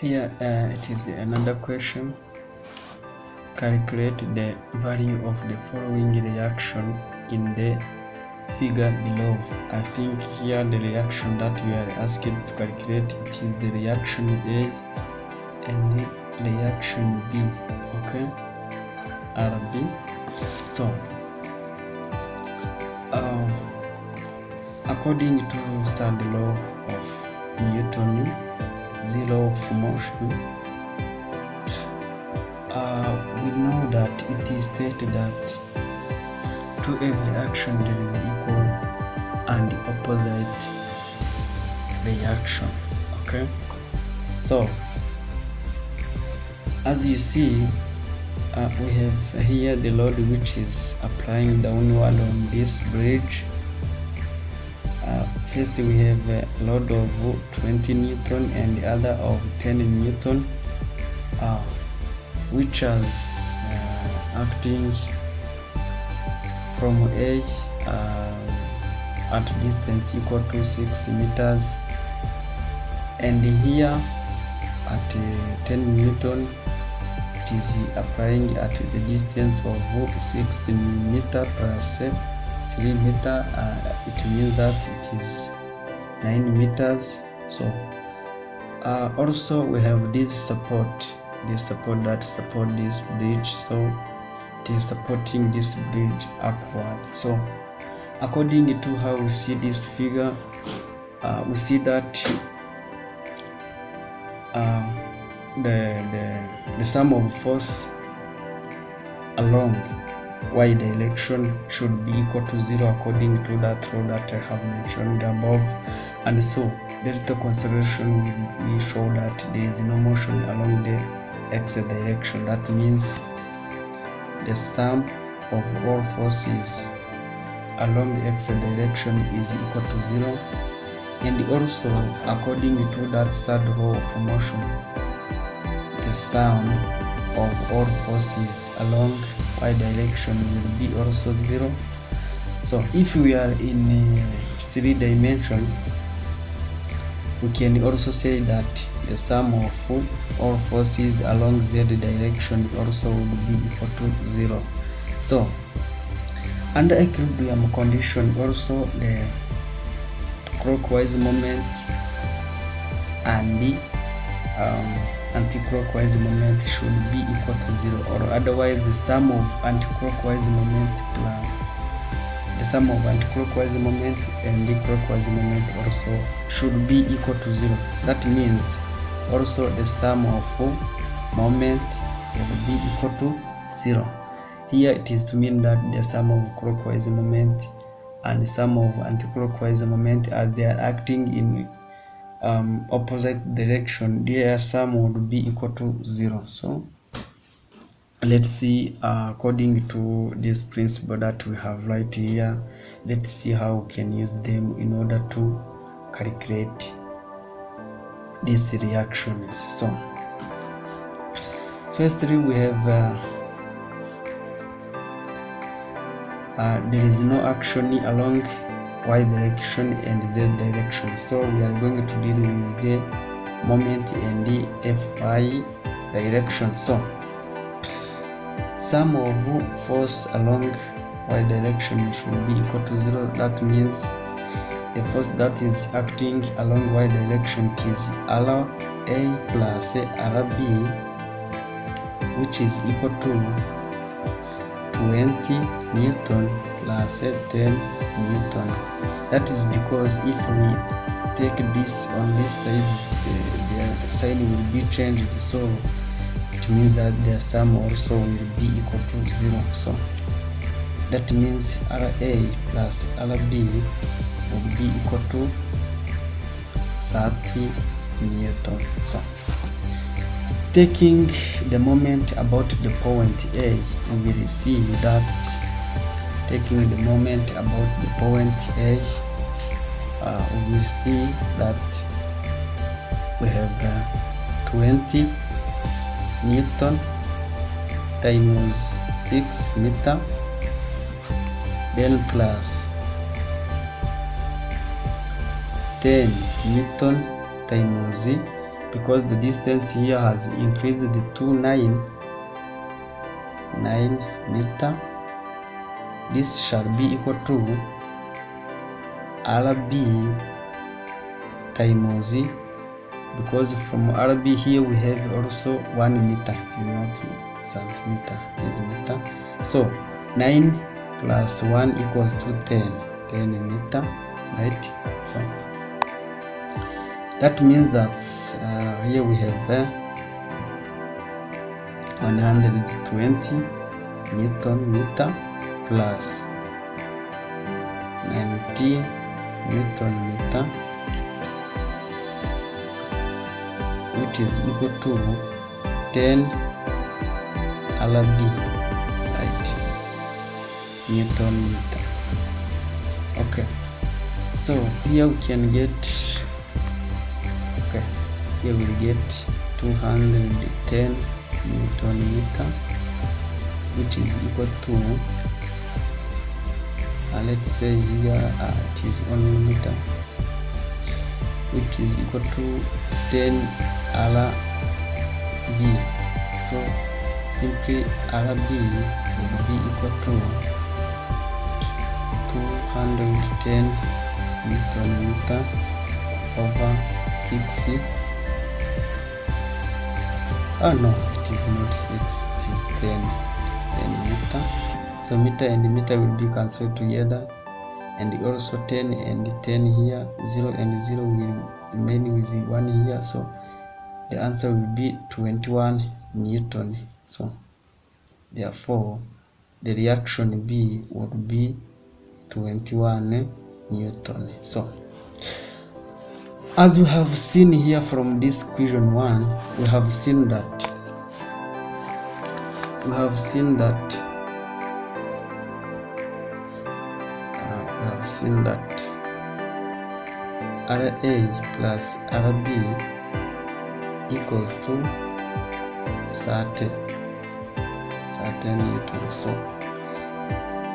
Here it is another question. Calculate the value of the following reaction in the figure below. I think here the reaction that we are asked to calculate, it is the reaction A and the reaction B. Okay, RB. So according to third law of Newton, the law of motion, we know that it is stated that to every action there is equal and opposite reaction. Okay, so as you see, we have here the load which is applying downward on this bridge. First we have a load of 20 Newton and the other of 10 Newton, which is acting from A at distance equal to 6 meters, and here at 10 Newton it is applying at the distance of 6 meter plus 3 meter. It means that it is 9 meters. So also we have this support that support this bridge, so it is supporting this bridge upward. So according to how we see this figure, we see that the sum of force along y direction should be equal to 0 according to that law that I have mentioned above, and so delta consideration will show that there is no motion along the x direction. That means the sum of all forces along the x direction is equal to 0, and also according to that third law of motion, the sum of all forces along y direction will be also 0. So if we are in 3 dimension, we can also say that the sum of all forces along z direction also will be equal to 0. So under equilibrium condition, also the clockwise moment and the anti-clockwise moment should be equal to 0, or otherwise the sum of anti-clockwise moment plus the sum of anti-clockwise moment and the clockwise moment also should be equal to 0. That means also the sum of moment will be equal to 0. Here it is to mean that the sum of clockwise moment and the sum of anti-clockwise moment, as they are acting in opposite direction, their sum would be equal to 0. So let's see, according to this principle that we have right here, let's see how we can use them in order to calculate these reactions. So firstly we have there is no action along y direction and z direction, so we are going to deal with the moment and the fy direction. So sum of force along y direction should be equal to 0. That means the force that is acting along y direction is Ra plus Rb, which is equal to 20 Newton plus 10 Newton. That is because if we take this on this side, the side will be changed, so it means that the sum also will be equal to 0. So that means Ra plus Rb will be equal to 30 Newton. So taking the moment about the point A, we will see that taking the moment about the point A, we will see that we have 20 Newton times 6 meter, then plus 10 Newton times because the distance here has increased to 9 meter, this shall be equal to RB times, because from RB here we have also 1 meter, it is not centimeter, it is meter. So 9 plus 1 equals to 10 meter, right? So that means that here we have 120 Newton meter plus 90 Newton meter, which is equal to 10 RB, right? Newton meter. Okay, so here we can get, okay, here we get 210 Newton meter, which is equal to let's say here it is 1 meter, which is equal to 10 RB. So simply RB will be equal to 210 Newton meter over 60. Oh no, it is not 6, it is 10 meter. So meter and meter will be cancelled together, and also 10 and 10 here, 0 and 0 will remain with 1 here. So the answer will be 21 Newton. So therefore the reaction B would be 21 Newton. So as we have seen here from this equation 1, we have seen that RA plus RB equals to 30 Newton. So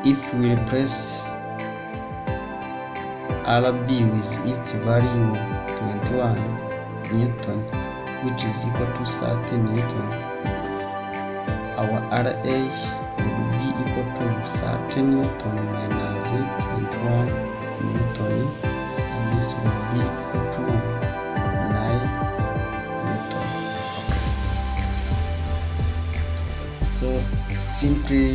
if we replace RB with its value 21 Newton, which is equal to 30 Newton, our RA will be equal to 30 Newton minus 21 Newton, and this will be equal to 9 Newton. Okay. So simply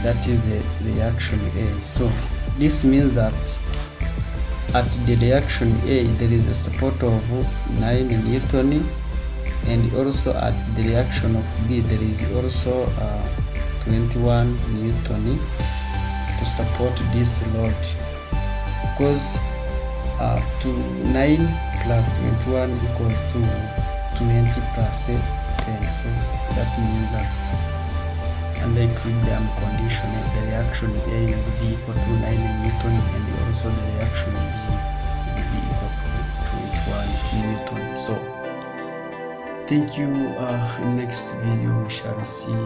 that is the reaction A. So this means that at the reaction A there is a support of 9 Newton, and also at the reaction of B there is also 21 Newton to support this load, because 9 plus 21 equals to 20 plus 10. So that means that under equilibrium condition the reaction A will be equal to 9 Newton, and also the reaction B will be equal to 21 Newton. So thank you. In next video we shall see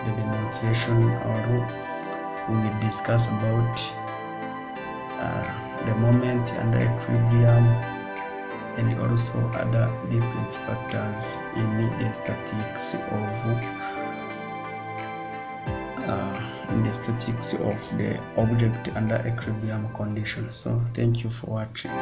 the demonstration, or we will discuss about the moment under equilibrium, and also other different factors in the statistics of the object under equilibrium condition. So thank you for watching.